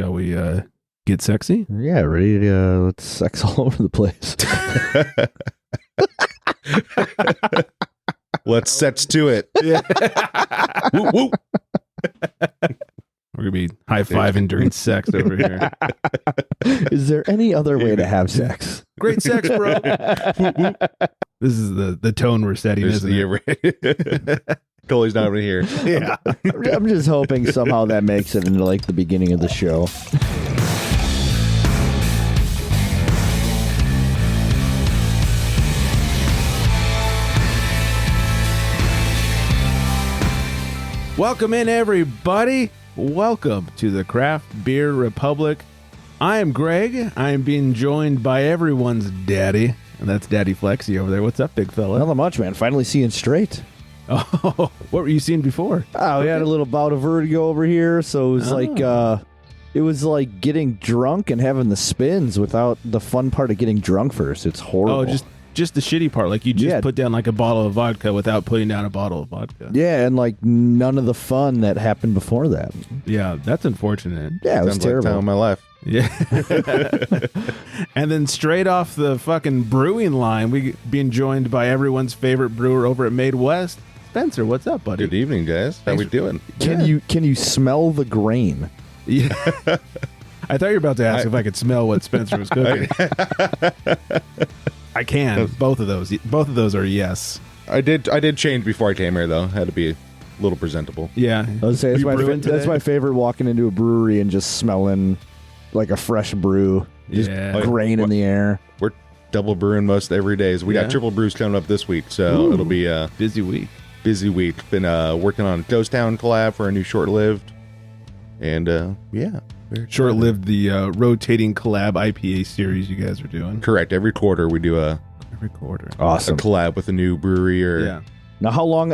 Shall we get sexy? Yeah, ready to let's sex all over the place. Let's sets to it. Yeah. Woo, woo. We're going to be high-fiving during sex over here. Is there any other way to have sex? Great sex, bro. This is the tone we're setting, isn't it? Coley's not over here. Yeah. I'm just hoping somehow that makes it into like the beginning of the show. Welcome in, everybody. Welcome to the Craft Beer Republic. I am Greg. I am being joined by everyone's daddy, and that's Daddy Flexi over there. What's up, big fella? Not much, man. Finally seeing straight. Oh, what were you seeing before? Oh, we had a little bout of vertigo over here, so it was like getting drunk and having the spins without the fun part of getting drunk first. It's horrible. Oh, just the shitty part. Like you just put down like a bottle of vodka without putting down a bottle of vodka. Yeah, and like none of the fun that happened before that. Yeah, that's unfortunate. Yeah, it was Sounds terrible. like time of my life. Yeah. And then straight off the fucking brewing line, we being joined by everyone's favorite brewer over at Made West. Spencer, what's up, buddy? Good evening, guys. How we doing? Can you smell the grain? Yeah. I thought you were about to ask if I could smell what Spencer was cooking. I can. Both of those are yes. I did change before I came here, though. Had to be a little presentable. Yeah. I would say brewing that's my favorite, walking into a brewery and just smelling like a fresh brew. Just Yeah. grain in the air. We're double brewing most every day. So we Yeah. got triple brews coming up this week, so it'll be a Busy week. busy week. Been working on a Ghost Town collab for a new short-lived. And, yeah. very Short-lived the rotating collab IPA series you guys are doing. Correct. Every quarter we do a Every quarter. Awesome. collab with a new brewery or Yeah. Now, how long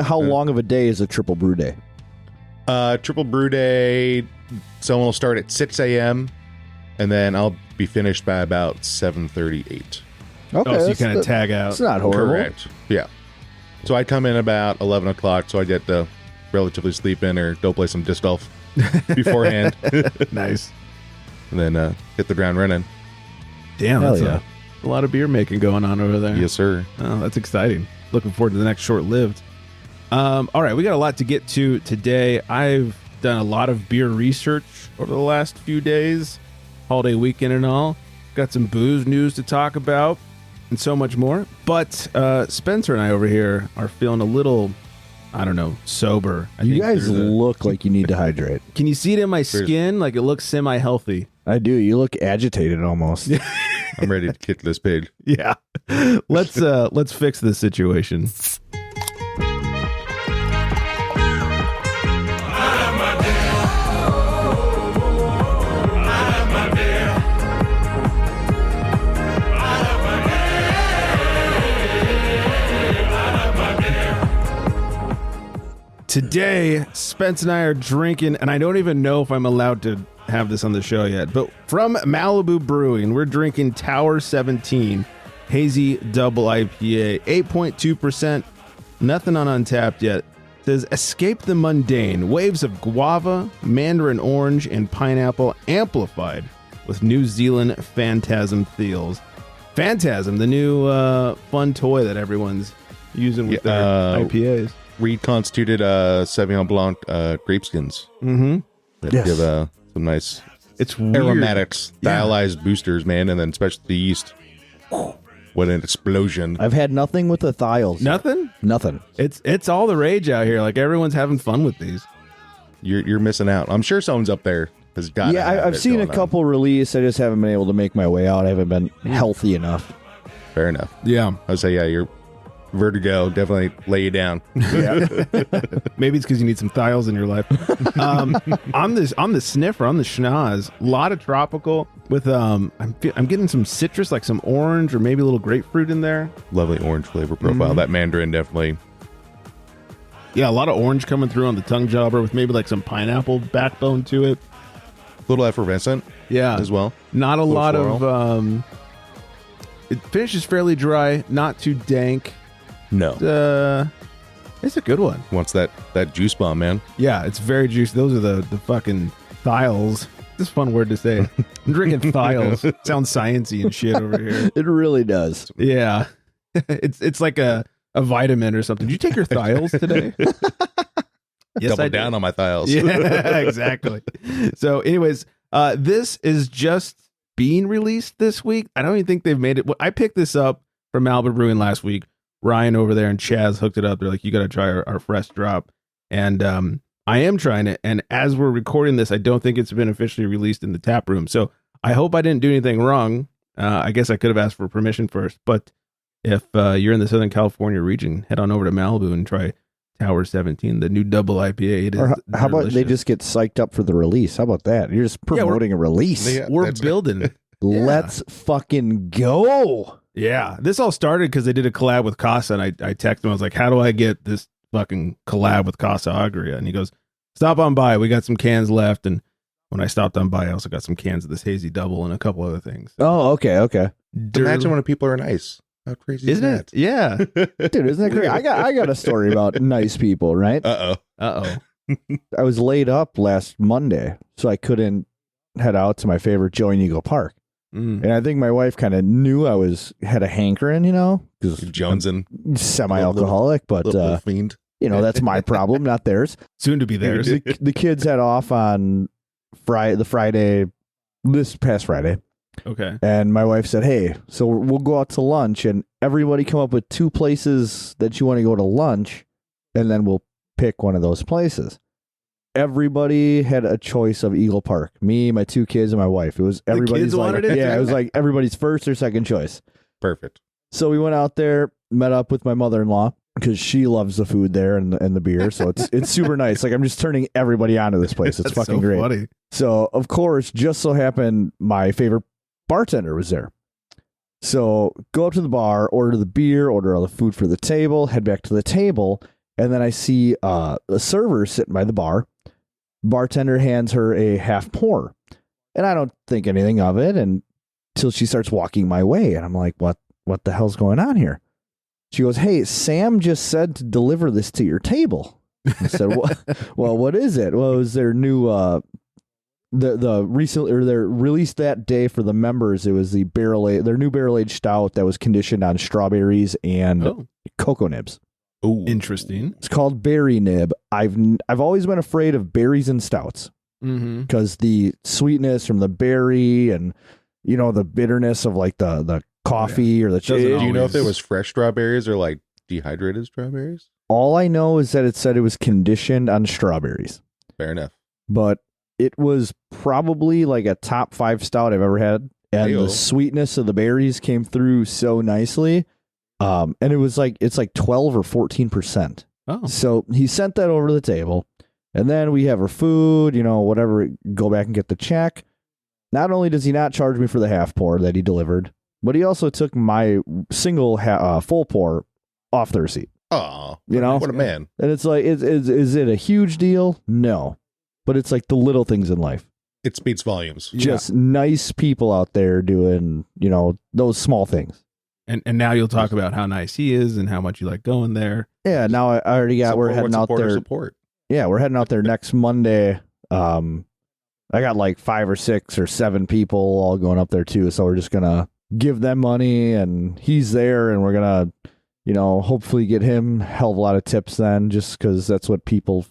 of a day is a triple brew day? triple brew day. Someone will start at 6 a.m. and then I'll be finished by about 7:38. Okay, Oh, so you kind of tag out. It's not horrible. Correct. Yeah. So I come in about 11 o'clock, so I get to relatively sleep in or go play some disc golf beforehand, Nice. and then hit the ground running. Damn, Hell that's yeah. a lot of beer making going on over there. Yes, sir. Oh, that's exciting. Looking forward to the next short-lived. All right, we got a lot to get to today. I've done a lot of beer research over the last few days, holiday weekend and all. Got some booze news to talk about and so much more. But Spencer and I over here are feeling a little, I don't know, sober. You guys look like you need to hydrate. Can you see it in my skin? Like it looks semi-healthy. I do. You look agitated almost. I'm ready to kick this pig. Yeah. Let's fix this situation. Today, Spence and I are drinking, and I don't even know if I'm allowed to have this on the show yet, but from Malibu Brewing, we're drinking Tower 17 Hazy Double IPA, 8.2%, nothing on Untapped yet. It says, escape the mundane, waves of guava, mandarin orange, and pineapple amplified with New Zealand Phantasm Thios. Phantasm, the new fun toy that everyone's using with their IPAs. Reconstituted Sauvignon Blanc grape skins. Mm-hmm. That Yes. give some nice It's weird. aromatics, Yeah. dialyzed boosters, man, and then specialty yeast. What an explosion. I've had nothing with the thiols. Nothing? Nothing. It's all the rage out here. Like everyone's having fun with these. You're missing out. I'm sure someone's up there has got. Yeah, I've seen a couple release. I just haven't been able to make my way out. I haven't been healthy enough. Fair enough. Yeah. I would say, yeah, your vertigo definitely lay you down. Maybe it's because you need some thiols in your life. On the sniffer, on the schnoz, a lot of tropical with I'm getting some citrus, like some orange or maybe a little grapefruit in there. Lovely orange flavor profile. That mandarin definitely. Yeah, a lot of orange coming through on the tongue jobber with maybe like some pineapple backbone to it. A little effervescent Yeah, as well. Not a lot floral. of. It finishes fairly dry, not too dank. No. It's a good one. Wants that juice bomb, man. Yeah, it's very juicy. Those are the fucking thiols. This is a fun word to say. I'm drinking thiols. Sounds sciencey and shit over here. It really does. Yeah. It's like a vitamin or something. Did you take your thiols today? Yes, Double I down did. on my thiols. Yeah, exactly. So anyways, this is just being released this week. I don't even think they've made it. I picked this up from Malibu Brewing last week. Ryan over there and Chaz hooked it up. They're like, you got to try our fresh drop. And I am trying it. And as we're recording this, I don't think it's been officially released in the tap room. So I hope I didn't do anything wrong. I guess I could have asked for permission first. But if you're in the Southern California region, head on over to Malibu and try Tower 17, the new double IPA. It is How about they delicious. just get psyched up for the release? How about that? You're just promoting a release. Yeah, We're that's- building. Let's fucking go. Yeah, this all started because they did a collab with Casa, and I texted him. I was like, "How do I get this fucking collab with Casa Agria?" And he goes, "Stop on by. We got some cans left." And when I stopped on by, I also got some cans of this hazy double and a couple other things. Oh, okay. Imagine when people are nice. How crazy Isn't is it? Yeah. Dude, isn't that great? I got a story about nice people, right? Uh-oh. I was laid up last Monday, so I couldn't head out to my favorite Joey Eagle Park. And I think my wife kind of knew had a hankering, because Jonesing. I'm semi-alcoholic, but Little fiend. that's my problem, not theirs. Soon to be theirs. The kids had off on this past Friday, Okay. and my wife said, "Hey, so we'll go out to lunch, and everybody come up with 2 places that you want to go to lunch, and then we'll pick one of those places." Everybody had a choice of Eagle Park. Me, my 2 kids, and my wife. It was everybody's kids wanted it yeah, too? it was like everybody's first or second choice. Perfect. So we went out there, met up with my mother-in-law because she loves the food there and the beer. So it's super nice. Like I'm just turning everybody onto this place. It's That's fucking so great. funny. So of course, just so happened my favorite bartender was there. So go up to the bar, order the beer, order all the food for the table, head back to the table, and then I see a server sitting by the bar. Bartender hands her a half pour, and I don't think anything of it until she starts walking my way, and I'm like, what the hell's going on here? She goes, "Hey, Sam just said to deliver this to your table." I said, "Well, what is it?" Well, it was their new they're released that day for the members. It was their new barrel aged stout that was conditioned on strawberries and cocoa nibs. Oh, interesting. It's called Berry Nib. I've always been afraid of berries and stouts because the sweetness from the berry and the bitterness of like the coffee or the Doesn't cherry. Do you know if always- it was fresh strawberries or like dehydrated strawberries? All I know is that it said it was conditioned on strawberries, Fair enough. but it was probably like a top 5 stout I've ever had, and Ayo. the sweetness of the berries came through so nicely. And it was like it's like 12 or 14%. Oh, So he sent that over to the table, and then we have our food, whatever, go back and get the check. Not only does he not charge me for the half pour that he delivered, but he also took my single full pour off the receipt. Oh, What a man. And it's like, is it a huge deal? No. But it's like the little things in life. It speaks volumes. Just nice people out there doing, those small things. And now you'll talk about how nice he is and how much you like going there. Yeah, now I already got, we're heading out there. Support. Yeah, we're heading out there next Monday. I got like 5 or 6 or 7 people all going up there too. So we're just going to give them money, and he's there, and we're going to, hopefully get him a hell of a lot of tips then, just because that's what people,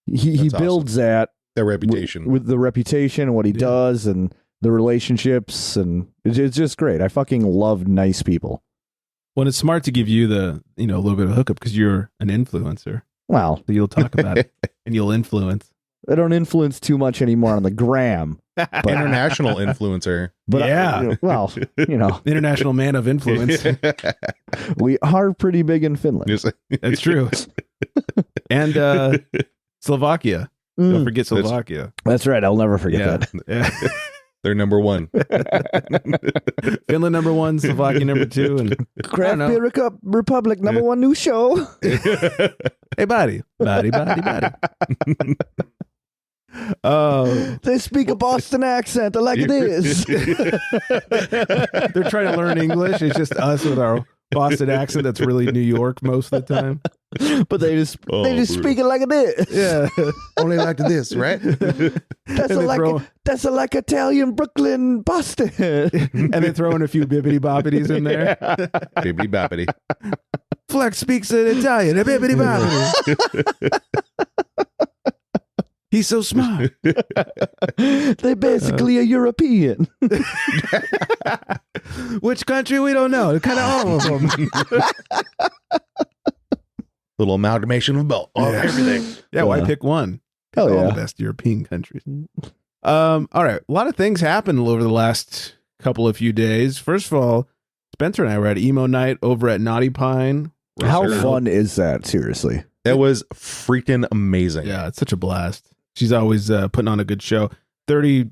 he That's builds that Their reputation. with the reputation and what he does and the relationships, and it's just great. I fucking love nice people. Well, it's smart to give you the, a little bit of a hookup because you're an influencer. Well, So you'll talk about it and you'll influence. I don't influence too much anymore on the gram. But, International influencer. but Yeah. International man of influence. we are pretty big in Finland. Just- That's true. And Slovakia. Don't Mm, forget Slovakia. that's right. I'll never forget Yeah. that. Yeah. They're number 1. Finland number 1, Slovakia number 2, and Craft know. Beer Republic number 1 new show. hey, buddy. Oh, They speak a Boston accent. I like it is. they're trying to learn English. It's just us with our Boston accent that's really New York most of the time. But they just speak it like it is. Yeah. Only like this, right? That's like Italian, Brooklyn, Boston. And they throw in a few bibbity boppities in there. Bibbidi boppity. Flex speaks in Italian. A bibbity boppity. He's so smart. They basically are European. Which country? We don't know. Kind of all of them. Little amalgamation of everything. Yeah, why pick one? Hell All yeah. the best European countries. All right. A lot of things happened over the last few days. First of all, Spencer and I were at Emo Night over at Naughty Pine. How fun is that? Seriously. It was freaking amazing. Yeah, it's such a blast. She's always putting on a good show. 30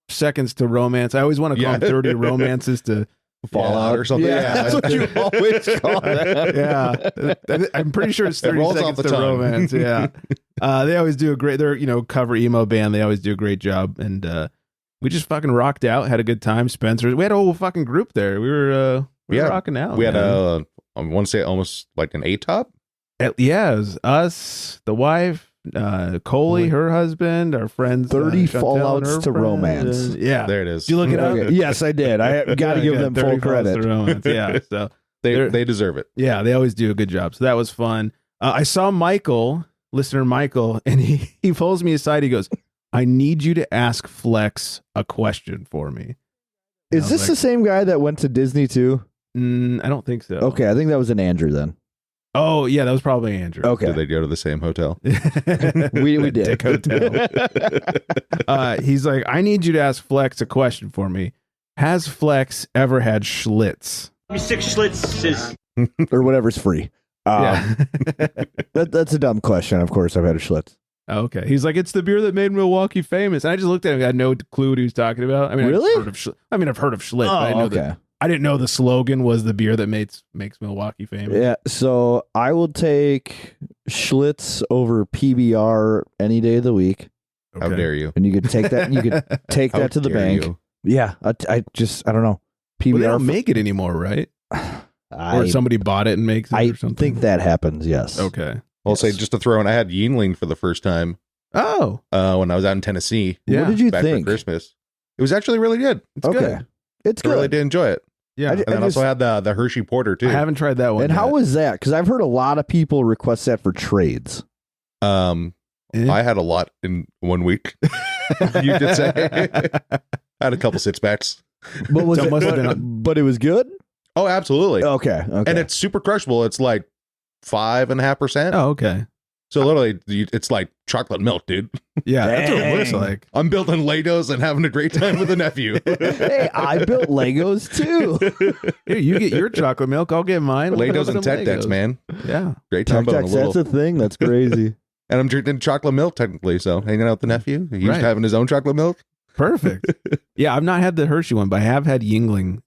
seconds to romance. I always want to call them 30 romances to Fall out or something. Yeah, that's what you always call it. Yeah. I'm pretty sure it's 30 rolls seconds off the to tongue. romance. Yeah. They always do a great, they're, cover emo band. They always do a great job. And we just fucking rocked out, had a good time. Spencer, we had a whole fucking group there. We were rocking out. We had man. I want to say almost like an 8-top. Yeah, it was us, the wife, Coley, her husband, our friends. 30 Chantel fallouts and her to friend. romance. Yeah. There it is. Did you look it up? Okay. Yes, I did. I got to give them 30 full fallouts credit. to romance. Yeah. So They deserve it. yeah, they always do a good job. So that was fun. I saw Michael, listener Michael, and he pulls me aside. He goes, I need you to ask Flex a question for me. Is this the same guy that went to Disney too? I don't think so. Okay, I think that was an Andrew then. Oh, yeah, that was probably Andrew. Okay. Did they go to the same hotel? We did. Dick Hotel. He's like, I need you to ask Flex a question for me. Has Flex ever had Schlitz? 6 Schlitzes. Or whatever's free. Yeah. That's a dumb question. Of course, I've had a Schlitz. Okay. He's like, it's the beer that made Milwaukee famous. And I just looked at him. I had no clue what he was talking about. I mean, Really? I've heard of Schlitz. But I didn't know okay. I didn't know the slogan was the beer that makes Milwaukee famous. Yeah, so I will take Schlitz over PBR any day of the week. How dare you? And you could take that. You could take How that to the dare bank. you. Yeah, I don't know. PBR. Well, they don't make it anymore, right? Or somebody bought it and makes it I or something. think that happens. Yes. Okay. I'll say just to throw in, I had Yingling for the first time Oh, when I was out in Tennessee. yeah. What did you back think? for Christmas. It was actually really good. It's Okay. good. It's I really good. did enjoy it. Yeah. I And then also had the Hershey Porter too. I haven't tried that one. And how yet. was that? Because I've heard a lot of people request that for trades. I had a lot in 1 week. You could say. I had a couple sits backs. But was So it it? must have But it was good. Oh, absolutely. Okay. And it's super crushable. It's like 5.5%. Oh, okay. So literally, it's like chocolate milk, dude. Yeah, that's what it looks Dang. like. I'm building Legos and having a great time with a nephew. Hey, I built Legos too. Here, you get your chocolate milk. I'll get mine. We'll Legos put and some tech decks, Legos. man. Yeah. Great time building a little. That's a thing. That's crazy. And I'm drinking chocolate milk technically, so hanging out with the nephew. He's Right. having his own chocolate milk. Perfect. Yeah, I've not had the Hershey one, but I have had Yingling.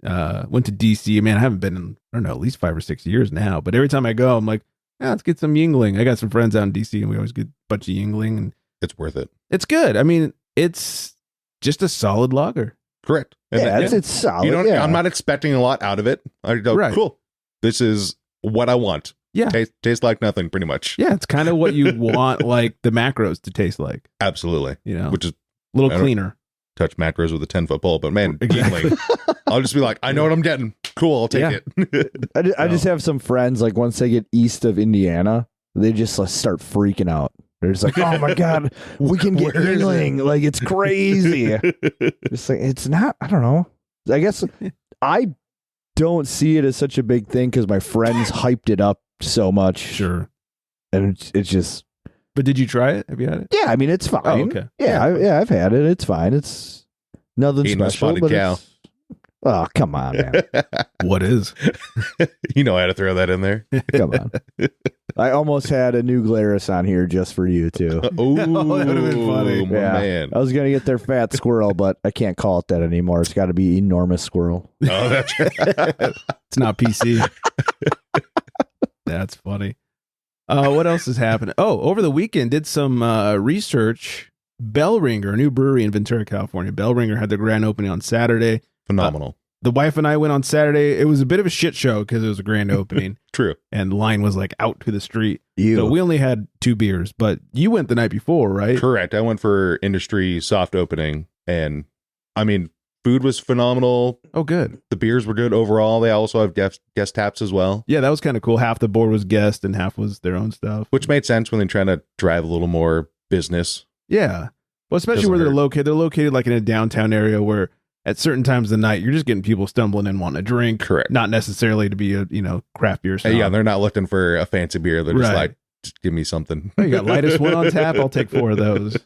Went to DC. Man, I haven't been in, I don't know, at least 5 or 6 years now. But every time I go, I'm like, yeah, let's get some Yingling. I got some friends out in DC, and we always get a bunch of Yingling, and It's worth it. it's good. I mean, it's just a solid lager. Correct. And Yeah, then- it's solid. you don't. yeah. I'm not expecting a lot out of it. I go, Right. cool. This is what I want. Yeah. Tastes like nothing, pretty much. Yeah, it's kind of what you want, like the macros to taste like. Absolutely. You know, Which is a little I don't- cleaner. touch macros with a 10-foot pole, but man, Yingling, I'll just be like, I know what I'm getting. Cool, I'll take it. I just have some friends, like once they get east of Indiana, they just like, start freaking out. They're just like, oh my God, we can get Where is Yingling. Like, it's crazy. It's like, it's not, I don't know. I guess I don't see it as such a big thing because my friends hyped it up so much. Sure. And it's just, But did you try it? Have you had it? yeah, I mean, it's fine. Oh, okay. Yeah, I've had it. It's fine. It's nothing Ain't no special. spotted But cow. it's, oh, come on, man. What is? You know how to throw that in there. Come on. I almost had a new Glarus on here just for you, too. Oh, that would've been funny. my Yeah. man. I was going to get their fat squirrel, but I can't call it that anymore. It's got to be enormous squirrel. Oh, that's right. It's not PC. That's funny. What else is happening? Oh, over the weekend, did some research. Bellringer, a new brewery in Ventura, California. Bellringer had their grand opening on Saturday. Phenomenal. the wife and I went on Saturday. It was a bit of a shit show because it was a grand opening. True. And the line was like out to the street. So we only had 2 beers, but you went the night before, right? Correct. I went for industry soft opening, and I mean, food was phenomenal. Oh, good. The beers were good overall. They also have guest taps as well. Yeah, that was kind of cool. Half the board was guest and half was their own stuff. Which made sense when they're trying to drive a little more business. Yeah. Well, especially Doesn't where they're hurt. located. They're located like in a downtown area where at certain times of the night, you're just getting people stumbling in wanting a drink. Correct. Not necessarily to be a, craft beer snob. Yeah, they're not looking for a fancy beer. They're just Right. like, just give me something. Oh, you got lightest one on tap. I'll take 4 of those.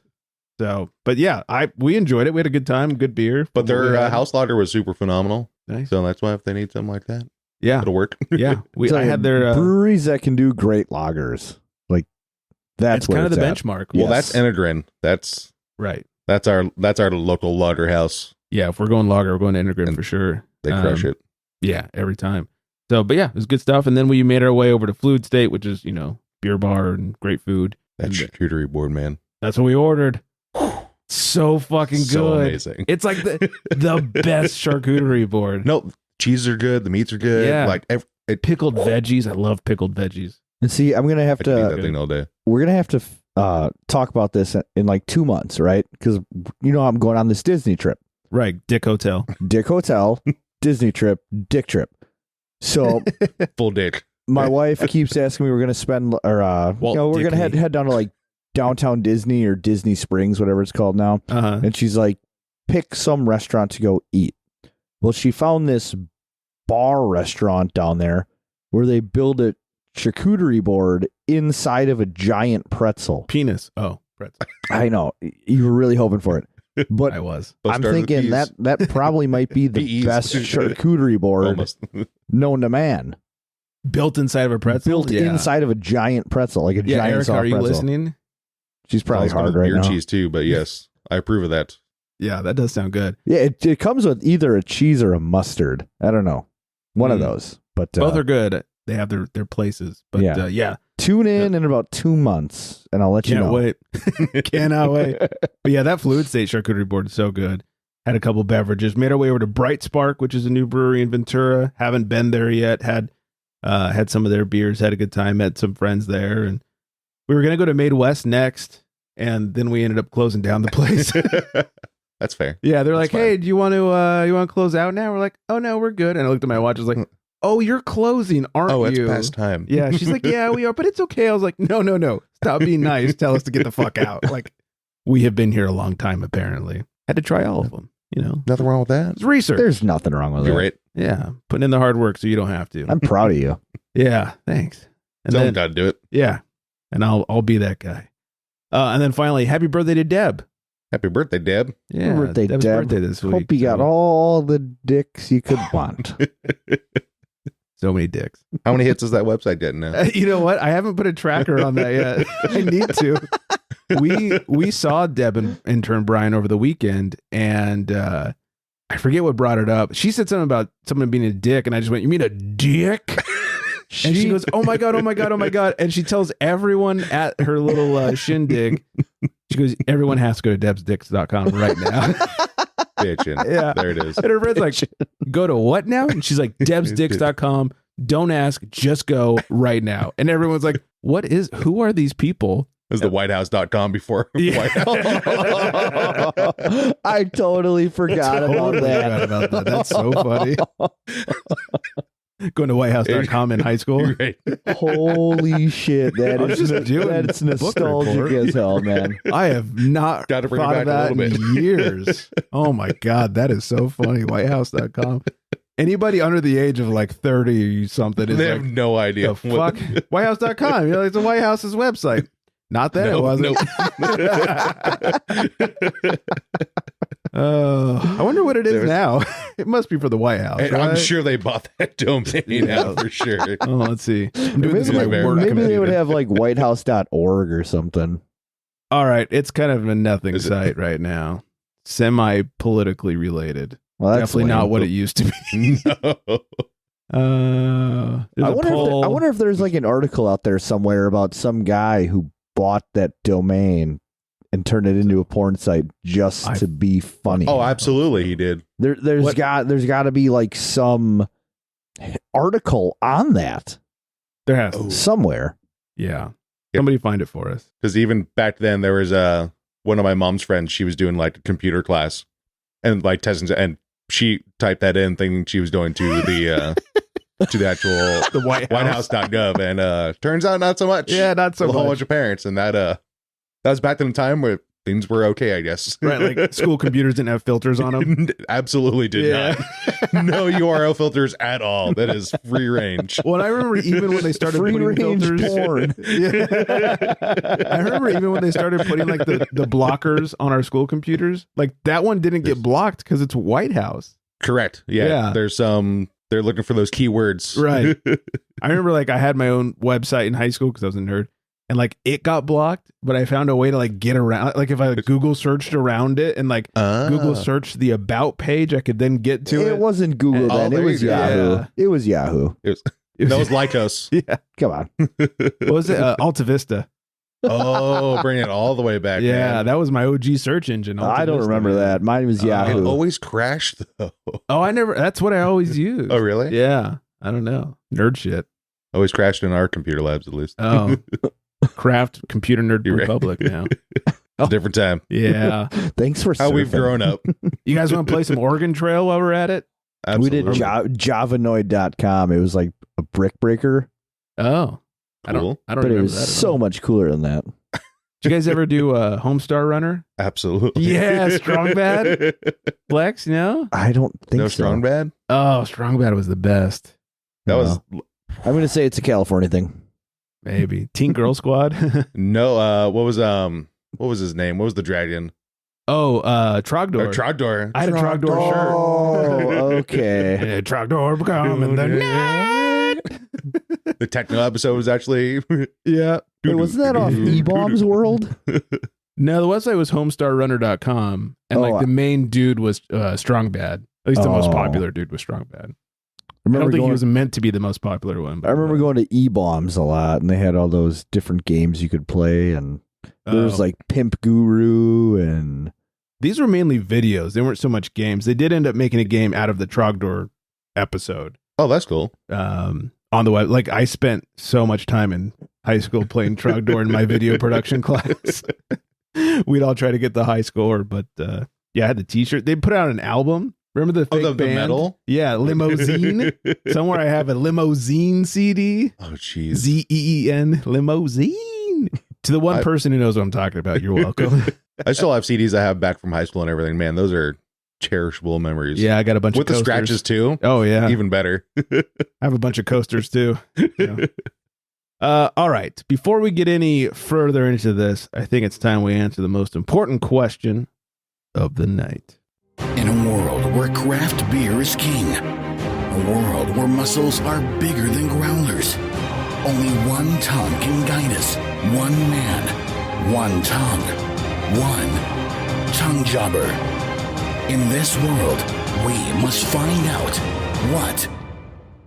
So, but yeah, we enjoyed it. We had a good time, good beer. But their house lager was super phenomenal. Nice. So that's why if they need something like that, Yeah. it'll work. Yeah. I had their breweries that can do great lagers. Like that's it's where kind of it's the at. benchmark. Well, Yes. that's Enegren. That's Right. our local lager house. Yeah. If we're going lager, we're going to Integrin And for sure. They crush it. Yeah. Every time. So, but yeah, it was good stuff. And then we made our way over to Fluid State, which is, beer bar and great food. That And charcuterie board, man. that's what we ordered. So fucking good. So amazing. It's like the best charcuterie board. No, cheeses are good. The meats are good. Yeah. Like Pickled veggies. I love pickled veggies. And see, I'm gonna have I could eat that to. thing all day. We're gonna have to talk about this in like 2 months, right? Because I'm going on this Disney trip. Right. Dick Hotel. Dick Hotel, Disney trip, Dick trip. So Full dick. my wife keeps asking me we're gonna spend or Walt we're gonna Disney. head down to like downtown Disney or Disney Springs, whatever it's called now. Uh-huh. And she's like, pick some restaurant to go eat. Well, she found this bar restaurant down there where they build a charcuterie board inside of a giant pretzel. Penis. Oh, pretzel. I know you were really hoping for it, but I was. Let's I'm start with thinking peas. that probably might be the Peas. best charcuterie board Almost. known to man. Built inside of a pretzel. Built inside of a giant pretzel, like a Yeah, giant Erica, soft are you pretzel. listening? She's probably Also hard right beer now. cheese too, but yes, I approve of that. Yeah, that does sound good. Yeah, it comes with either a cheese or a mustard. I don't know, one of those. But Both are good. They have their places. But Yeah. yeah, tune in about 2 months, and I'll let you can't know. wait. Cannot wait. But yeah, that Fluid State charcuterie board is so good. Had a couple beverages. Made our way over to Bright Spark, which is a new brewery in Ventura. Haven't been there yet. Had some of their beers. Had a good time. Met some friends there, and we were gonna go to Made West next, and then we ended up closing down the place. That's fair. Yeah, they're like, That's "Hey, do you want to close out now?" We're like, "Oh no, we're good." And I looked at my watch. I was like, "Oh, you're closing, aren't Oh, it's you?" past time. Yeah, she's like, "Yeah, we are, but it's okay." I was like, "No. Stop being nice. Tell us to get the fuck out." Like, we have been here a long time, apparently. Had to try all of them, Nothing wrong with that. It's research. There's nothing wrong with You're it. right. Yeah, putting in the hard work so you don't have to. I'm proud of you. Yeah, thanks. And Someone then, got to do it. yeah, and I'll be that guy. And then finally, happy birthday to Deb. Happy birthday, Deb. Yeah, Happy birthday, Deb's Deb. birthday this week. Hope you got so- all the dicks you could want. so many dicks. How many hits is that website getting now? You know what? I haven't put a tracker on that yet. I need to. We saw Deb and intern Brian over the weekend, and I forget what brought it up. She said something about someone being a dick, and I just went, "You mean a dick?" And she goes, "Oh my god, oh my god, oh my god!" And she tells everyone at her little shindig, she goes, "Everyone has to go to debsdicks.com right now." Bitchin'. Yeah. There it is. And her friend's like, "Go to what now?" And she's like, "debsdicks.com. Don't ask, just go right now." And everyone's like, who are these people? It was the whitehouse.com before Yeah. White House. I totally forgot about Totally that. forgot about that. That's so funny. Going to whitehouse.com in high school. Right. Holy shit, I was just doing that's book nostalgic report. as hell, man. I have not Gotta bring it thought of back a that little in years. Oh my God, that is so funny. Whitehouse.com. Anybody under the age of like 30 or something is They like, have no idea. the fuck? Whitehouse.com. You're like, it's the White House's website. Not that it wasn't. I wonder what it is now. It must be for the White House. And right? I'm sure they bought that domain Yeah. out for sure. Oh, let's see. I'm doing Maybe, this on my like, work maybe they computer. would have like whitehouse.org or something. All right, it's kind of a nothing Is it? site right now. Semi-politically related. Well, that's Definitely not lame. what it used to be. No. There's I a wonder, poll. I wonder if there's like an article out there somewhere about some guy who bought that domain and turn it into a porn site just to be funny. Oh, absolutely, he did. There's got to be like some article on that. There has to be. Somewhere. Yeah. Yep. Somebody find it for us. Because even back then, there was one of my mom's friends. She was doing like a computer class, and like testing, and she typed that in, thinking she was going to the to the actual The whitehouse.gov, and turns out not so much. Yeah, not so With a whole much. bunch of parents, and that was back in the time where things were okay, I guess. Right, like school computers didn't have filters on them. Absolutely did not. No URL filters at all. That is free range. Well, and I remember even when they started Free putting range filters. porn. Yeah. I remember even when they started putting like the blockers on our school computers, like that one didn't get blocked because it's White House. Correct. Yeah. Yeah. There's they're looking for those keywords. Right. I remember like I had my own website in high school because I was a nerd, and like it got blocked, but I found a way to like get around. Like if I Google searched around it and like Google searched the about page, I could then get to it. It wasn't Google And- then. Oh, It there was you go. Yahoo. Yeah. It was Yahoo. That was Lycos. Yeah. Come on. What was it? Alta Vista. Oh, bring it all the way back. Yeah, man. that was my OG search engine. Alta I don't Vista, remember man. that. Mine was It Yahoo. always crashed though. Oh, I never. That's what I always use. Oh, really? Yeah. I don't know. Nerd shit. Always crashed in our computer labs, at least. Oh, Craft Computer Nerd You're right. Republic now. Different time. Yeah. Thanks for How we've surfing. grown up. You guys want to play some Oregon Trail while we're at it? Absolutely. We did Javanoid.com. It was like a brick breaker, Oh, I don't Cool. but it remember was that. at so all. much cooler than that. Did you guys ever do a Homestar Runner? Absolutely. Yeah, Strong Bad. Flex, you know? I don't think No so. strong bad? Oh, Strong Bad was the best. That was I'm going to say it's a California thing. Maybe. Teen Girl Squad. no what was his name? What was the dragon? Oh, Trogdor. Or Trogdor. I had a Trogdor shirt. Oh, okay. Yeah, Trogdor becoming the night. The techno episode was actually Yeah. Wait, wasn't that off E-Bombs World? No, the website was homestarrunner.com. And Oh, like the main dude was Strong Bad. At least the most Oh. popular dude was Strong Bad. I I don't remember think he going, was meant to be the most popular one. But I remember going to E-Bombs a lot, and they had all those different games you could play, and there was Oh. like Pimp Guru, and These were mainly videos. They weren't so much games. They did end up making a game out of the Trogdor episode Oh, that's cool. on the web. Like I spent so much time in high school playing Trogdor in my video production class. We'd all try to get the high score, but yeah, I had the T-shirt. They put out an album. Remember the fake the band? metal? Yeah, Limousine. Somewhere I have a Limousine CD. Oh, jeez. Zeen Limousine. To the one person who knows what I'm talking about, you're welcome. I still have CDs I have back from high school and everything. Man, those are cherishable memories. Yeah, I got a bunch With of the coasters. scratches too. Oh yeah, Even better. I have a bunch of coasters too. Yeah. All right. Before we get any further into this, I think it's time we answer the most important question of the night. In a world where craft beer is king, a world where muscles are bigger than growlers, only one tongue can guide us. One man, one tongue, one tongue jobber. In this world, we must find out what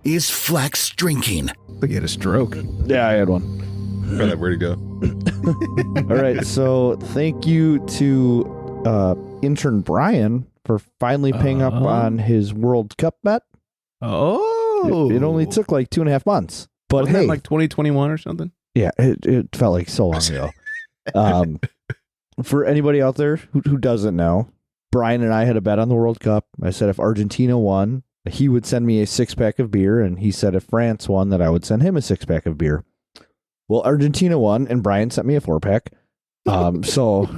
is Flex drinking. Look, he had a stroke. yeah, I had one. Where that where to go? All right, so thank you to intern Brian for finally paying up Oh. on his World Cup bet. Oh, It only took like 2.5 months, but Wasn't hey, that like 2021 or something? yeah, it felt like so long ago. For anybody out there who doesn't know, Brian and I had a bet on the World Cup. I said if Argentina won, he would send me a 6-pack of beer, and he said if France won, that I would send him a 6-pack of beer. Well, Argentina won, and Brian sent me a 4-pack. So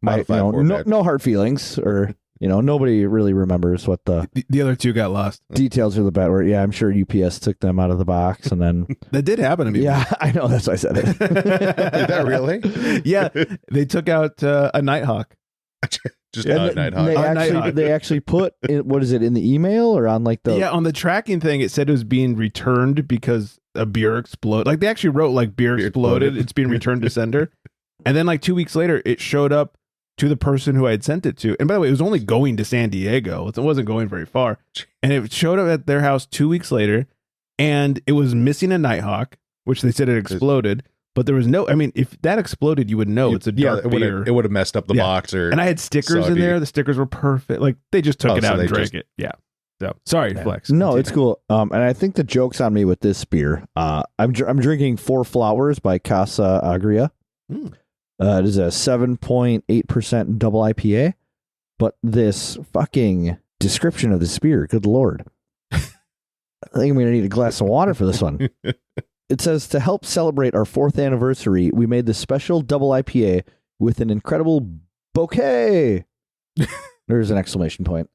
Modified 4-pack. no hard feelings, or nobody really remembers what the The other two got lost. details of the bet were. Yeah, I'm sure UPS took them out of the box, and then That did happen to me. yeah, I know that's why I said it. Did that really? Yeah, they took out a Nighthawk. Just And Nighthawk. they actually put what is it in the email or on like the Yeah, on the tracking thing, it said it was being returned because a beer exploded. Like they actually wrote like beer exploded. It's being returned to sender. And then like 2 weeks later, it showed up to the person who I had sent it to. And by the way, it was only going to San Diego. It wasn't going very far. And it showed up at their house 2 weeks later, and it was missing a Nighthawk, which they said it exploded. but there was no. I mean, if that exploded, you would know it's a dark beer. It would have messed up the box. And I had stickers in there. The stickers were perfect. Like they just took it out and drank it. Yeah. So sorry, Flex. No, Continue. it's cool. And I think the joke's on me with this beer. I'm drinking 4 Flowers by Casa Agria. It is a 7.8% double IPA. But this fucking description of this beer, good Lord. I think I'm going to need a glass of water for this one. It says, to help celebrate our 4th anniversary, we made this special double IPA with an incredible bouquet. There's an exclamation point.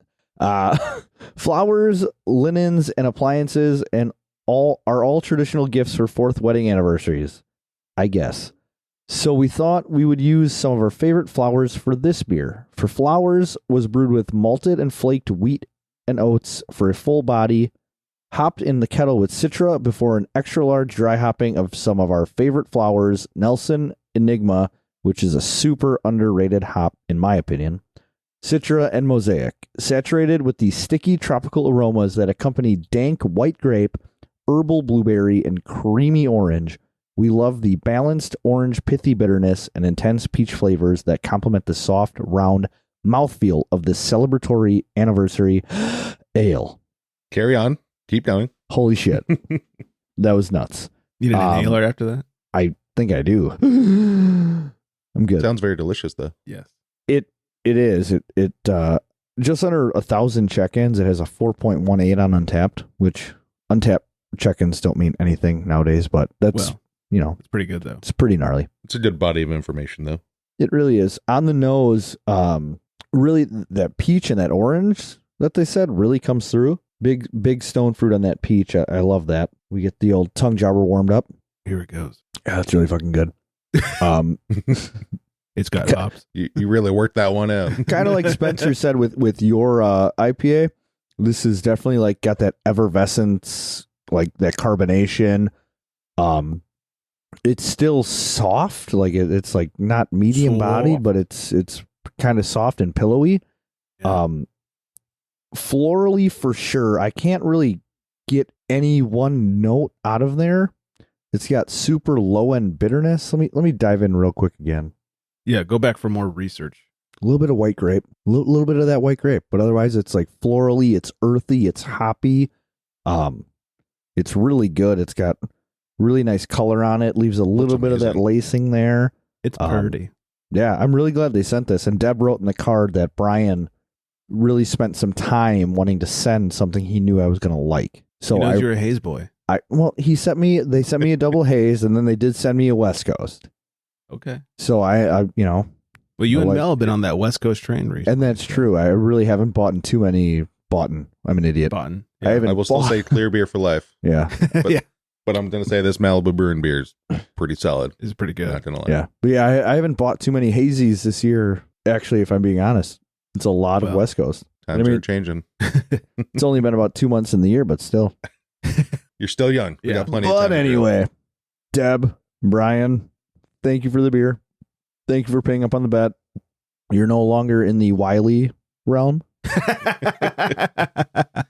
Flowers, linens, and appliances, and all traditional gifts for 4th wedding anniversaries, I guess. So we thought we would use some of our favorite flowers for this beer. For Flowers was brewed with malted and flaked wheat and oats for a full body, hopped in the kettle with Citra before an extra large dry hopping of some of our favorite flowers, Nelson Enigma, which is a super underrated hop in my opinion, Citra, and Mosaic, saturated with the sticky tropical aromas that accompany dank white grape, herbal blueberry, and creamy orange. We love the balanced orange pithy bitterness and intense peach flavors that complement the soft, round mouthfeel of this celebratory anniversary ale. Carry on. Keep going. Holy shit. That was nuts. You need an inhaler after that? I think I do. I'm good. Sounds very delicious, though. Yes. It is. It just under 1,000 check-ins. It has a 4.18 on Untapped, which Untapped check-ins don't mean anything nowadays, but that's, it's pretty good, though. It's pretty gnarly. It's a good body of information, though. It really is. On the nose, really that peach and that orange that they said really comes through. Big stone fruit on that peach. I love that. We get the old tongue jobber warmed up. Here it goes. Yeah, that's really fucking good. It's got hops. You really worked that one out. Kind of like Spencer said with your IPA, this is definitely like got that effervescence, like that carbonation. It's still soft, like it's like not medium bodied, but it's kind of soft and pillowy. Yeah. Florally for sure. I can't really get any one note out of there. It's got super low end bitterness. Let me dive in real quick again. Yeah, go back for more research. A little bit of white grape, a little bit of that white grape, but otherwise it's like florally, it's earthy, it's hoppy. It's really good. It's got really nice color on it. Leaves a little bit of that lacing there. It's pretty. Yeah, I'm really glad they sent this. And Deb wrote in the card that Brian really spent some time wanting to send something he knew I was going to like. So he knows you're a haze boy. They sent me a double haze, and then they did send me a West Coast. Okay. So I well, you and Mel have been on that West Coast train recently. And that's true. I really haven't bought too many. I'm an idiot. Yeah. I will still say clear beer for life. Yeah. But I'm going to say this Malibu Brewing beer is pretty solid. It's pretty good. Not going to lie. Yeah. But yeah, I haven't bought too many hazies this year, actually, if I'm being honest. It's a lot of West Coast. Times are changing. It's only been about 2 months in the year, but still. You're still young. You got plenty of time. But anyway, Deb, Brian, thank you for the beer. Thank you for paying up on the bet. You're no longer in the Wiley realm.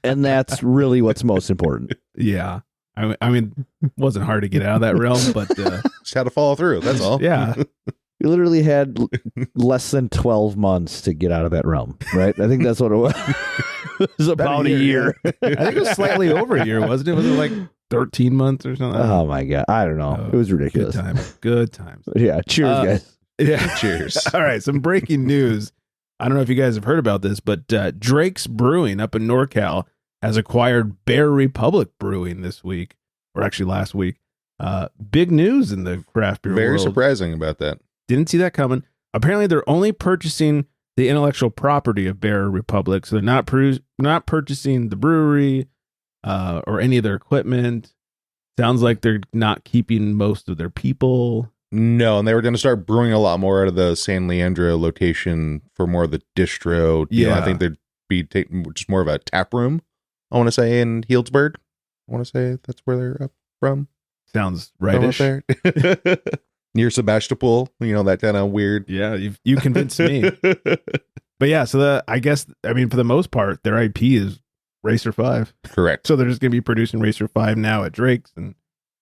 And that's really what's most important. Yeah. I mean, it wasn't hard to get out of that realm, but just had to follow through. That's all. Yeah. You literally had less than 12 months to get out of that realm, right? I think that's what it was. It was about a year. I think it was slightly over a year, wasn't it? Was it like 13 months or something? Oh my God. I don't know. It was ridiculous. Good times. Yeah. Cheers, guys. Yeah. Cheers. All right. Some breaking news. I don't know if you guys have heard about this, but Drake's Brewing up in NorCal has acquired Bear Republic Brewing this week, or actually last week. Big news in the craft beer world. Very surprising about that. Didn't see that coming. Apparently, they're only purchasing the intellectual property of Bear Republic, so they're not purchasing the brewery or any of their equipment. Sounds like they're not keeping most of their people. No, and they were going to start brewing a lot more out of the San Leandro location for more of the distro. Yeah, I think they'd be taking just more of a tap room. I want to say in Healdsburg. I want to say that's where they're up from. Sounds rightish. There. Near Sebastopol, that kind of weird. Yeah, you convinced me. But yeah, so I guess for the most part, their IP is Racer 5. Correct. So they're just going to be producing Racer 5 now at Drake's, and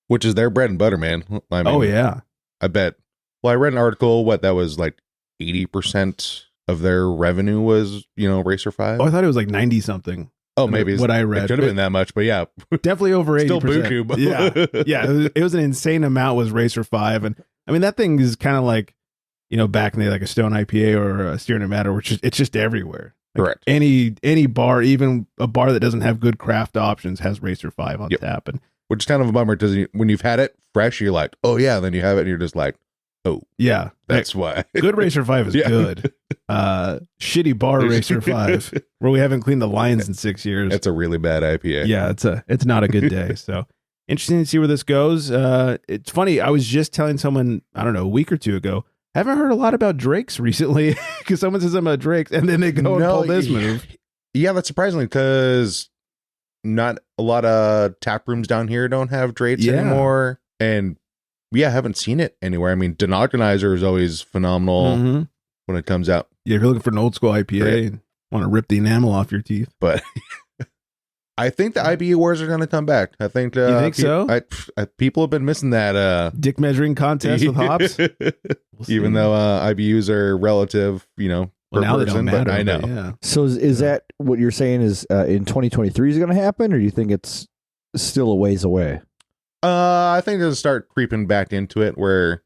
which is their bread and butter, man. Oh yeah. I bet. Well, I read an article, that was like 80% of their revenue was, Racer 5. Oh, I thought it was like 90 something. Oh, maybe what I read. It could have been that much, but yeah. Definitely over 80%. Still buku. Yeah. It was an insane amount was Racer 5. And I mean, that thing is kind of like, back in the like a Stone IPA or a Steer Nevada, which is, it's just everywhere. Like Correct. Any bar, even a bar that doesn't have good craft options, has Racer 5 on tap. And which is kind of a bummer because when you've had it fresh, you're like, oh yeah, and then you have it and you're just like, oh yeah, that's why. Good Racer 5 is good. Shitty bar Racer 5 where we haven't cleaned the lines in 6 years. It's a really bad IPA. Yeah, it's not a good day. So interesting to see where this goes. It's funny. I was just telling someone, I don't know, a week or two ago, I haven't heard a lot about Drake's recently because someone says I'm a Drake's and then they go and pull this move. Yeah, that's surprisingly because not a lot of tap rooms down here don't have Drake's anymore. And I haven't seen it anywhere. I mean, Denogonizer is always phenomenal when it comes out. Yeah, if you're looking for an old school IPA and want to rip the enamel off your teeth. But I think the IBU wars are going to come back. I think. You think so? People have been missing that dick measuring contest with hops. Even though IBUs are relative, well, now they don't matter. But I know. Yeah. So is that what you're saying is in 2023 is going to happen, or do you think it's still a ways away? I think they'll start creeping back into it where,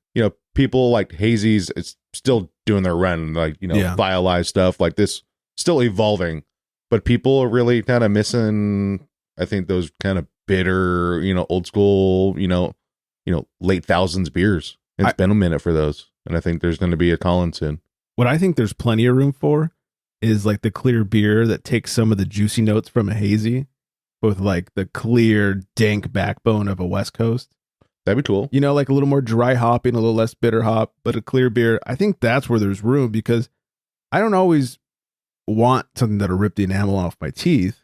people like Hazy's, it's still doing their run, like, violized stuff like this, still evolving, but people are really kind of missing, I think, those kind of bitter, old school, late thousands beers. It's been a minute for those. And I think there's going to be a call-in soon. What I think there's plenty of room for is like the clear beer that takes some of the juicy notes from a hazy with like the clear, dank backbone of a West Coast. That'd be cool. Like a little more dry hopping, a little less bitter hop, but a clear beer. I think that's where there's room because I don't always want something that'll rip the enamel off my teeth,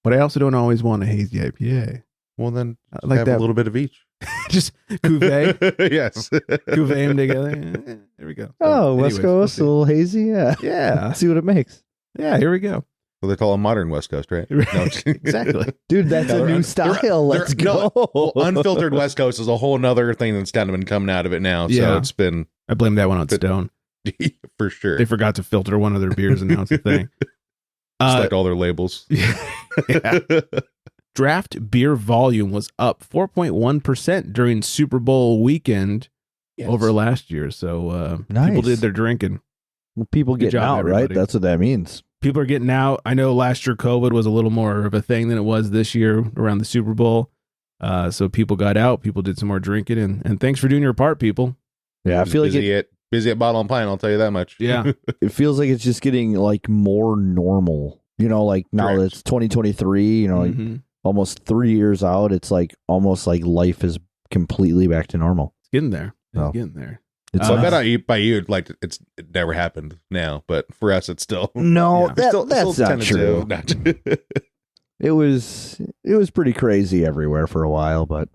but I also don't always want a hazy IPA. Well, then like have that. A little bit of each. Just cuvee. Yes. Cuvee them together. There we go. Oh, West Coast, a little hazy. Yeah. Yeah. See what it makes. Yeah, here we go. Well, they call it modern West Coast, right? No, exactly. Dude, that's a new style. Let's go. Unfiltered West Coast is a whole nother thing that's kind of been coming out of it now. Yeah. So it's been... I blame that one on Stone. For sure. They forgot to filter one of their beers and now it's a thing. Just like all their labels. Yeah. Draft beer volume was up 4.1% during Super Bowl weekend over last year. So nice. People did their drinking. Well, people getting out, everybody. Right? That's what that means. People are getting out. I know last year COVID was a little more of a thing than it was this year around the Super Bowl. So people got out. People did some more drinking. And thanks for doing your part, people. Yeah, I feel like busy at Bottle and Pine, I'll tell you that much. Yeah. It feels like it's just getting like more normal. Like now that it's 2023, like almost 3 years out, it's like almost like life is completely back to normal. It's getting there. Oh. It's getting there. I bet by you, like it never happened now, but for us, it's still that's not true. It was pretty crazy everywhere for a while, but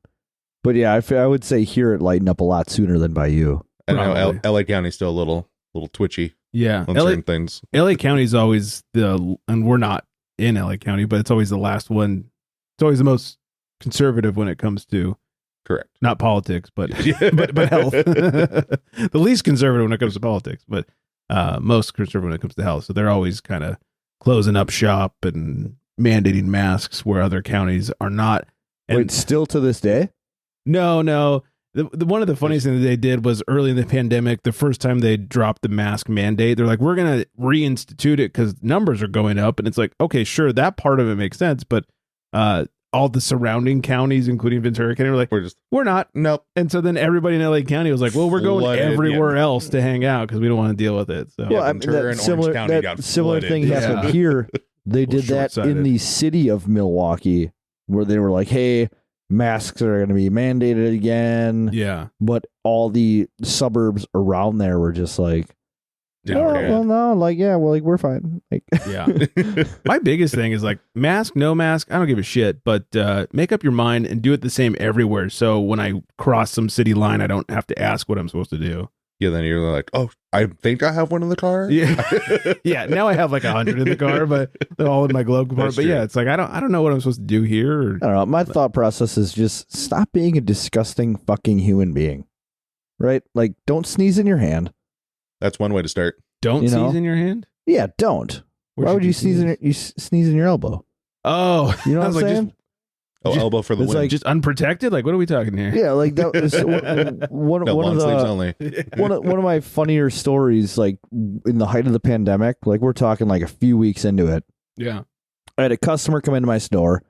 yeah, I would say here it lightened up a lot sooner than by you. I know LA County's still a little twitchy. Yeah, on certain things. LA County's always and we're not in LA County, but it's always the last one. It's always the most conservative when it comes to. Correct. Not politics, but but health. The least conservative when it comes to politics, but most conservative when it comes to health. So they're always kind of closing up shop and mandating masks where other counties are not. And wait, still to this day? No. One of the funniest things that they did was early in the pandemic, the first time they dropped the mask mandate, they're like, we're going to reinstitute it because numbers are going up. And it's like, okay, sure, that part of it makes sense. But all the surrounding counties, including Ventura County, were like, we're not. Nope. And so then everybody in LA County was like, well, we're going everywhere else to hang out because we don't want to deal with it. So well, Ventura and Orange County got similar thing happened here. They did that in the city of Milwaukee where they were like, hey, masks are going to be mandated again. Yeah. But all the suburbs around there were just like, well, no, we're fine. Like, yeah. My biggest thing is like mask, no mask. I don't give a shit, but make up your mind and do it the same everywhere. So when I cross some city line, I don't have to ask what I'm supposed to do. Yeah, then you're like, oh, I think I have one in the car. Yeah, yeah. Now I have like 100 in the car, but they're all in my glove compartment. But yeah, it's like I don't know what I'm supposed to do here. I don't know. My thought process is just stop being a disgusting fucking human being. right? Like, don't sneeze in your hand. That's one way to start. Don't You sneeze know? in your hand? Yeah, don't. Where Why should would you sneeze in your elbow? Oh, You know I what was I'm like, saying? Elbow for the It's win. like- just unprotected? Like, what are we talking here? Yeah, like that was one no, of long sleeves the only. one of my funnier stories. Like in the height of the pandemic, like we're talking like a few weeks into it. Yeah. I had a customer come into my store.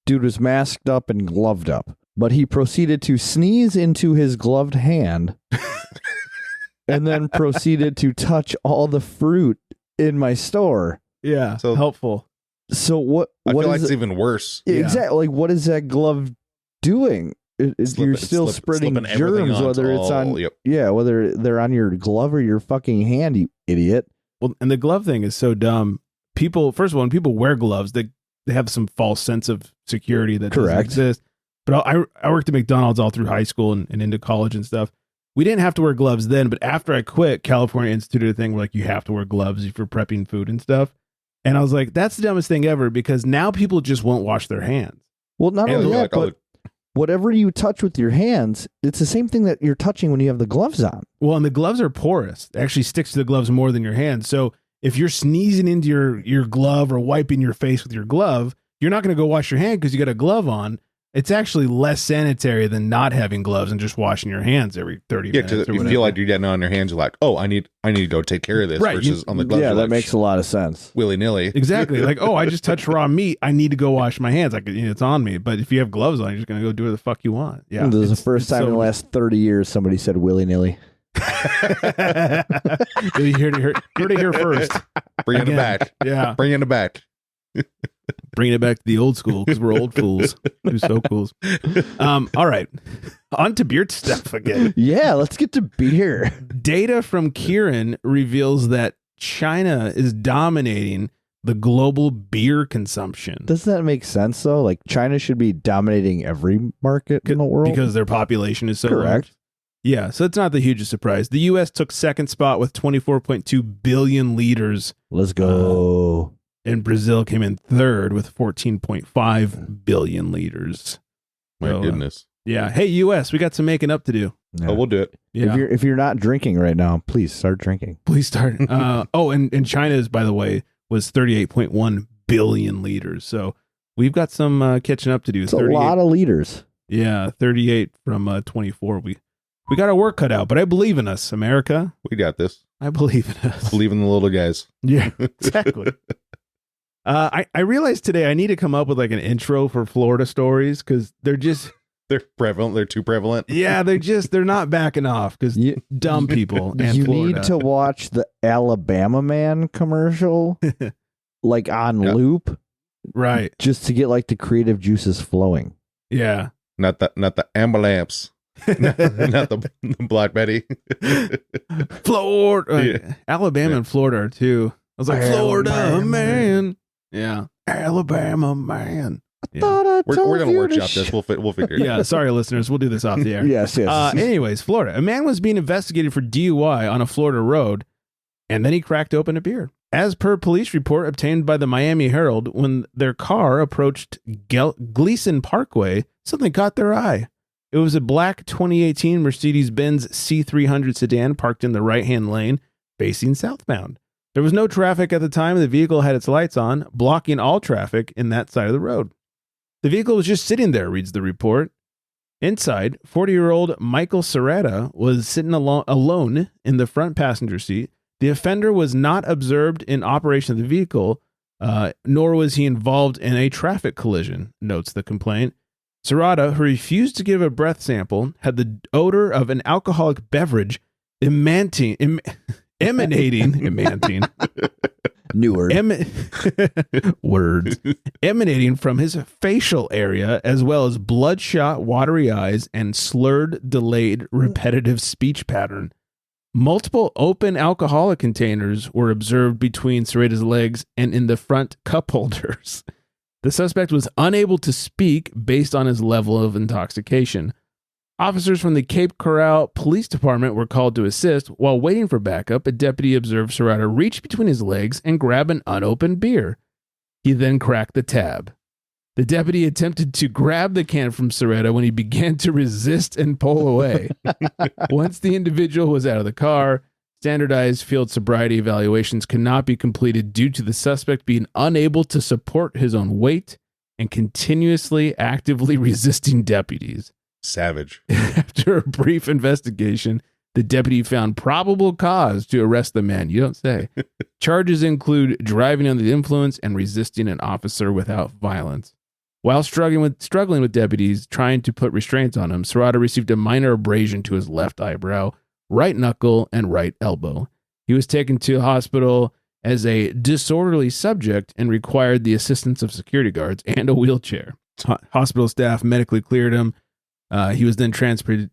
Dude was masked up and gloved up, but he proceeded to sneeze into his gloved hand and then proceeded to touch all the fruit in my store. Yeah. So- helpful. So what I feel like is it's it? even worse. Yeah. Exactly. Like, what is that glove doing? You're still spreading slipping everything germs, onto whether it's on, yep. yeah, whether they're on your glove or your fucking hand, you idiot. Well, and the glove thing is so dumb. People, first of all, when people wear gloves, they have some false sense of security that doesn't Correct. exist. But I worked at McDonald's all through high school and into college and stuff. We didn't have to wear gloves then, but after I quit, California instituted a thing where like you have to wear gloves if you're prepping food and stuff. And I was like, that's the dumbest thing ever because now people just won't wash their hands. Well, not And only they're that, like, but whatever you touch with your hands, it's the same thing that you're touching when you have the gloves on. Well, and the gloves are porous. It actually sticks to the gloves more than your hands. So if you're sneezing into your glove or wiping your face with your glove, you're not going to go wash your hand because you got a glove on. It's actually less sanitary than not having gloves and just washing your hands every 30 Yeah, minutes. because or you whatever. feel like you're getting on your hands. You're like, oh, I need to go take care of this. Right, Versus on the gloves, Yeah, you're that like, makes a lot of sense. willy nilly. Exactly. Like, oh, I just touched raw meat. I need to go wash my hands. Like, it's on me. But if you have gloves on, you're just going to go do what the fuck you want. Yeah. This is the it's- first it's time in so- the last 30 years somebody said willy nilly. you heard it here first. Bringing Again. it back. Yeah. Bringing it back. Bringing it back to the old school because we're old fools. We're so fools. All right. On to beer stuff again. Yeah, let's get to beer. Data from Kieran reveals that China is dominating the global beer consumption Doesn't that make sense though? Like China should be dominating every market in the world. because their population is so large. Correct. Yeah, so it's not the hugest surprise. The U.S. took second spot with 24.2 billion liters, Let's go. and Brazil came in third with 14.5 billion liters. My So, goodness. Yeah. Hey, U.S., we got some making up to do. Yeah. Oh, we'll do it. Yeah. If you're not drinking right now, please start drinking. Please start. And China's, by the way, was 38.1 billion liters. So we've got some catching up to do. It's a lot of liters. Yeah, 38 from 24. We got our work cut out, but I believe in us, America. We got this. I believe in us. Believe in the little guys. Yeah, exactly. I realized today I need to come up with like an intro for Florida stories because they're They're prevalent. They're too prevalent. they're not backing off because You, dumb people and you Florida. need to watch the Alabama Man commercial like on Yeah. loop Right. just to get like the creative juices flowing. Yeah. Not the ambulance. not the Black Betty. Florida. Yeah. Alabama Yeah. and Florida are too. I was like, Florida Alabama man. Yeah. Alabama man. Yeah. We're gonna workshop this. We'll figure it out. Yeah. Sorry, listeners. We'll do this off the air. Yes, yes. Anyways, Florida. A man was being investigated for DUI on a Florida road, and then he cracked open a beer. As per police report obtained by the Miami Herald, when their car approached Gleason Parkway, something caught their eye. It was a black 2018 Mercedes-Benz C300 sedan parked in the right-hand lane, facing southbound. There was no traffic at the time. The vehicle had its lights on, blocking all traffic in that side of the road. The vehicle was just sitting there, reads the report. Inside, 40-year-old Michael Serrata was sitting alone in the front passenger seat. The offender was not observed in operation of the vehicle, nor was he involved in a traffic collision, notes the complaint. Serrata, who refused to give a breath sample, had the odor of an alcoholic beverage emanating Newer. words emanating from his facial area, as well as bloodshot, watery eyes and slurred, delayed, repetitive speech pattern. Multiple open alcoholic containers were observed between Serrata's legs and in the front cup holders. The suspect was unable to speak based on his level of intoxication. Officers from the Cape Coral Police Department were called to assist. While waiting for backup, a deputy observed Serrata reach between his legs and grab an unopened beer. He then cracked the tab. The deputy attempted to grab the can from Soretta when he began to resist and pull away. Once the individual was out of the car, standardized field sobriety evaluations could not be completed due to the suspect being unable to support his own weight and continuously actively resisting deputies. Savage. After a brief investigation, the deputy found probable cause to arrest the man. You don't say. Charges include driving under the influence and resisting an officer without violence. While struggling with deputies trying to put restraints on him, Serrata received a minor abrasion to his left eyebrow, right knuckle, and right elbow. He was taken to the hospital as a disorderly subject and required the assistance of security guards and a wheelchair. Hospital staff medically cleared him. He was then transported.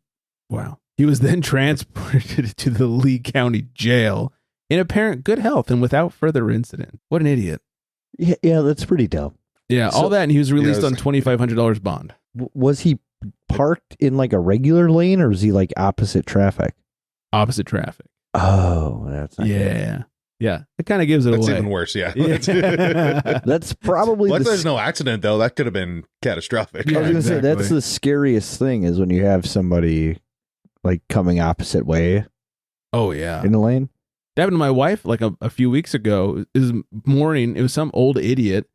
He was then transported to the Lee County Jail in apparent good health and without further incident. What an idiot! Yeah, that's pretty dumb. Yeah, all that, and he was released on $2,500 bond. Was he parked in like a regular lane, or was he like opposite traffic? Opposite traffic. Oh, that's not yeah. Yeah, it kind of gives it That's away. even worse, yeah. That's probably Like the there's no accident, though. That could have been catastrophic. Yeah, I was gonna say exactly. that's the scariest thing is when you have somebody like coming opposite way Oh, yeah. in the lane. That happened to my wife like a few weeks ago. This morning, it was some old idiot.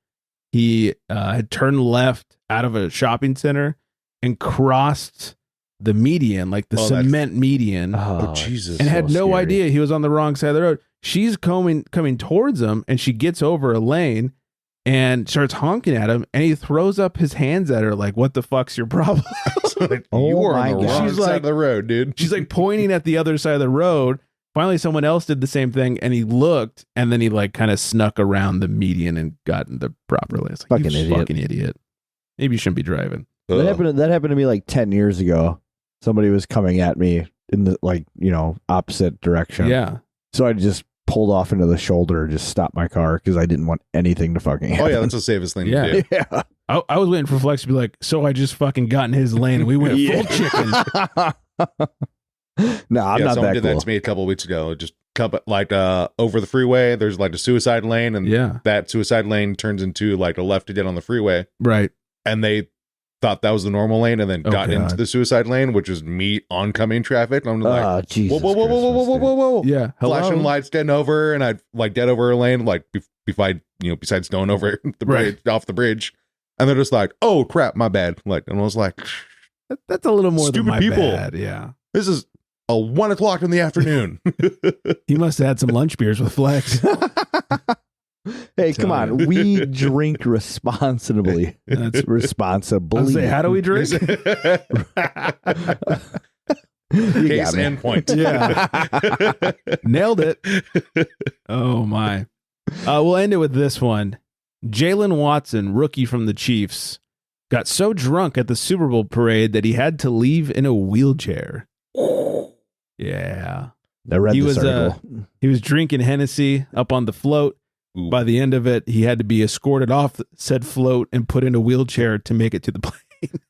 He had turned left out of a shopping center and crossed the median, like the cement median, Oh, Jesus. and had no scary. idea he was on the wrong side of the road. She's coming towards him, and she gets over a lane and starts honking at him, and he throws up his hands at her like, "What the fuck's your problem?" Like, Oh you are my on the God. wrong She's side like- of the road, dude. She's like pointing at the other side of the road. Finally, someone else did the same thing, and he looked, and then he like kind of snuck around the median and got in the proper lane. It's like, Fucking you idiot. fucking idiot. Maybe you shouldn't be driving. That happened to me like 10 years ago. Somebody was coming at me in the opposite direction. Yeah. So I just pulled off into the shoulder, just stopped my car because I didn't want anything to fucking happen. Oh, yeah, that's the safest thing Yeah. to do. Yeah. I was waiting for Flex to be like, so I just fucking got in his lane and we went full chicken. No, I'm not someone that did cool. that to me a couple of weeks ago. Just over the freeway, there's like a suicide lane, and Yeah. that suicide lane turns into like a left to get on the freeway. Right. And they thought that was the normal lane and then Oh, got into God. the suicide lane, which is me oncoming traffic. And I'm like, Oh, Jesus. whoa, whoa. Yeah. Hello? Flashing lights, getting over, and I'd like dead over a lane, like besides going over the bridge, off the bridge. And they're just like, oh crap, my bad. Like, and I was like, That's a little more Stupid than my people. bad. Yeah. this is a 1 o'clock in the afternoon. He must have had some lunch beers with Flex. Hey, come on. We drink responsibly. That's- responsibly. I was gonna say, how do we drink? You Case got me. and point. Yeah. Nailed it. Oh my. We'll end it with this one. Jalen Watson, rookie from the Chiefs, got so drunk at the Super Bowl parade that he had to leave in a wheelchair. Yeah. I read He this was, article. He was drinking Hennessy up on the float. Ooh. By the end of it, he had to be escorted off said float and put in a wheelchair to make it to the plane.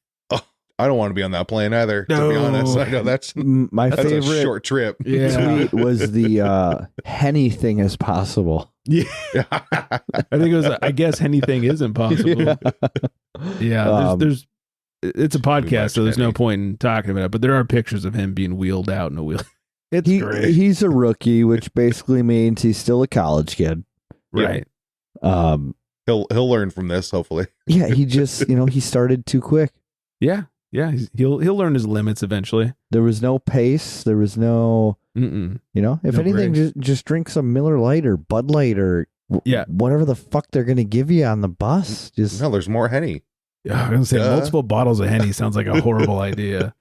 I don't want to be on that plane either, to be No. honest. I know that's My a favorite short trip. Yeah. tweet was the anything is possible. Yeah. I think it was, I guess anything is impossible. Yeah. There's it's a podcast, much, so there's no Henny. point in talking about it, but there are pictures of him being wheeled out in a wheel. It's great. He's a rookie, which basically means he's still a college kid. Right. He'll learn from this, hopefully. Yeah, he just he started too quick. Yeah. Yeah. He'll learn his limits eventually. There was no pace. There was no, Mm-mm. if No anything, brakes. just drink some Miller Lite or Bud Light or Yeah. whatever the fuck they're gonna give you on the bus. Just No, there's more Henny. Yeah, I'm gonna say Duh. multiple bottles of Henny sounds like a horrible idea.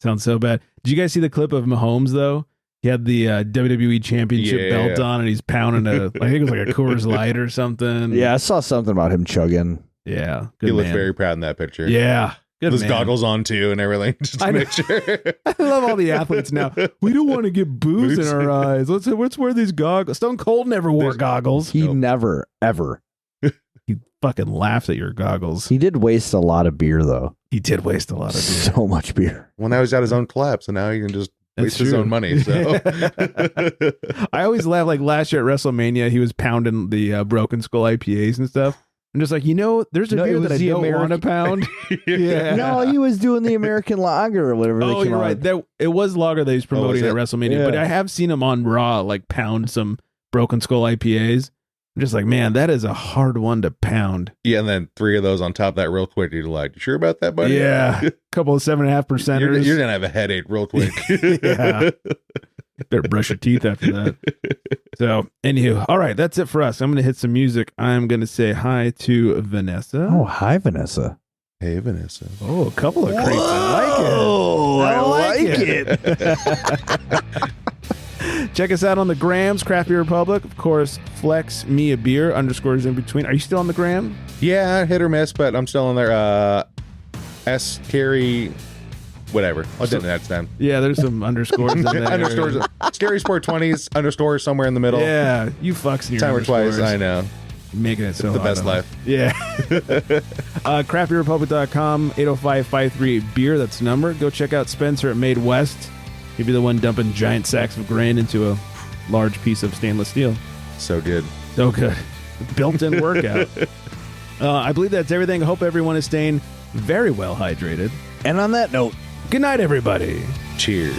Sounds so bad. Did you guys see the clip of Mahomes though? He had the WWE Championship Yeah. belt on, and he's pounding I think it was like a Coors Light or something. yeah, I saw something about him chugging. Yeah. He Good looked man. very proud in that picture. Yeah. Good His man. goggles on too and everything, just to I know. make sure. I love all the athletes now. We don't want to get booze in our eyes. Let's wear these goggles. Stone Cold never wore There's- goggles. He Nope. never ever. He fucking laughs at your goggles. He did waste a lot of beer though. He did waste a lot of beer. So much beer. Well, now he's got his own collab, so now he can just That's waste his true. own money. So I always laugh, like last year at WrestleMania, he was pounding the Broken Skull IPAs and stuff. I'm just like, there's a No, it beer was that I the don't want to American- pound. Yeah. No, he was doing the American lager or whatever. Oh, you're right. It was lager that he's promoting at WrestleMania, Yeah. but I have seen him on Raw like pound some Broken Skull IPAs. I'm just like, man, that is a hard one to pound. Yeah, and then 3 of those on top of that real quick. You're like, you sure about that, buddy? Yeah, a couple of 7.5%. You're gonna have a headache real quick. Yeah. Better brush your teeth after that. So, anywho, all right, that's it for us. I'm going to hit some music. I'm going to say hi to Vanessa. Oh, hi, Vanessa. Hey, Vanessa. Oh, a couple of creeps. I like it. Check us out on the grams, Craft Beer Republic. Of course, Flex Me a Beer _ in between. Are you still on the gram? Yeah, hit or miss, but I'm still on there. S carry, whatever. I'll do that time. Yeah, there's some underscores in there. Underscores. Scary Sport 20s underscore somewhere in the middle. Yeah, you fucks in your Time or underscores. twice. I know. Making it so The hard best on life. them. Yeah. craftbeerrepublic.com, 805-53-BEER. That's the number. Go check out Spencer at Made West. He'd be the one dumping giant sacks of grain into a large piece of stainless steel. So good. So good. Built-in workout. I believe that's everything. I hope everyone is staying very well hydrated. And on that note, Good night, everybody. Cheers.